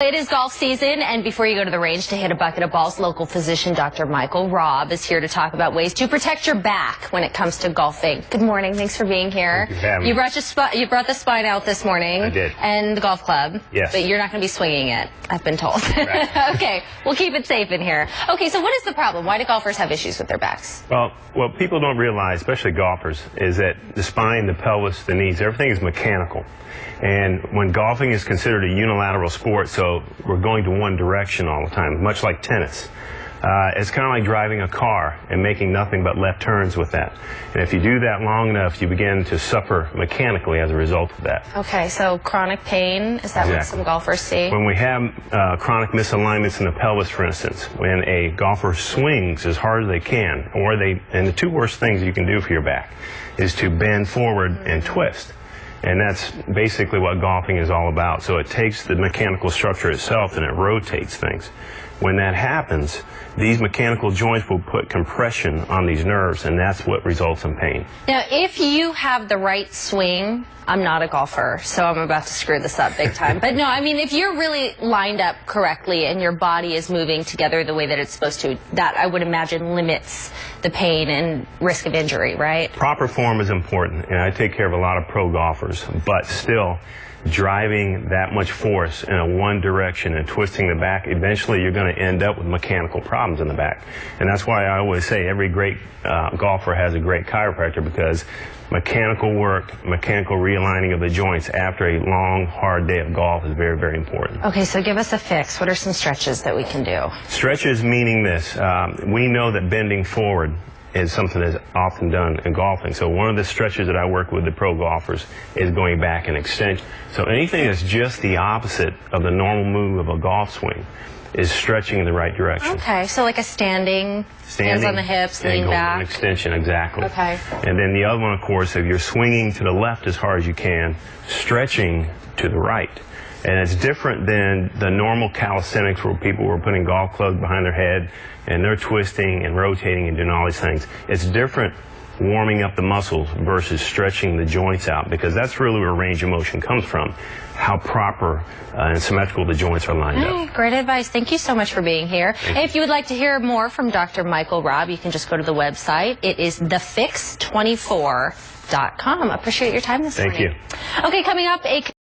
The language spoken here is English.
It is golf season, and before you go to the range to hit a bucket of balls, local physician Dr. Michael Robb is here to talk about ways to protect your back when it comes to golfing. Good morning. Thanks for being here. Thank you for having me. You brought the spine out this morning. I did. And the golf club. Yes. But you're not going to be swinging it, I've been told. Right. Okay, we'll keep it safe in here. Okay, so what is the problem? Why do golfers have issues with their backs? Well, what people don't realize, especially golfers, is that the spine, the pelvis, the knees, everything is mechanical. And when golfing is considered a unilateral sport, so we're going to one direction all the time, much like tennis. It's kind of like driving a car and making nothing but left turns with that. And if you do that long enough, you begin to suffer mechanically as a result of that. Okay, so chronic pain, is that Exactly. what some golfers see? When we have chronic misalignments in the pelvis, for instance, when a golfer swings as hard as they can, and the two worst things you can do for your back is to bend forward and twist. And that's basically what golfing is all about. So it takes the mechanical structure itself and it rotates things. When that happens, these mechanical joints will put compression on these nerves, and that's what results in pain. Now, if you have the right swing, I'm not a golfer, so I'm about to screw this up big time. But no, I mean, if you're really lined up correctly and your body is moving together the way that it's supposed to, that I would imagine limits the pain and risk of injury, right? Proper form is important, and I take care of a lot of pro golfers, but still, driving that much force in a one direction and twisting the back, eventually you're going to end up with mechanical problems in the back. And that's why I always say every great golfer has a great chiropractor, because mechanical work, mechanical realigning of the joints after a long, hard day of golf is very, very important. Okay, so give us a fix. What are some stretches that we can do? Stretches meaning this. We know that bending forward is something that's often done in golfing. So one of the stretches that I work with the pro golfers is going back and extension. So anything that's just the opposite of the normal move of a golf swing is stretching in the right direction. Okay, so like a standing hands on the hips, lean back. An extension, exactly. Okay. And then the other one, of course, if you're swinging to the left as hard as you can, stretching to the right. And it's different than the normal calisthenics where people were putting golf clubs behind their head and they're twisting and rotating and doing all these things. It's different warming up the muscles versus stretching the joints out, because that's really where range of motion comes from, how proper and symmetrical the joints are lined up. Great advice. Thank you so much for being here. If you would like to hear more from Dr. Michael Robb, you can just go to the website. It is thefix24.com. Appreciate your time this morning. Thank you. Okay, coming up, a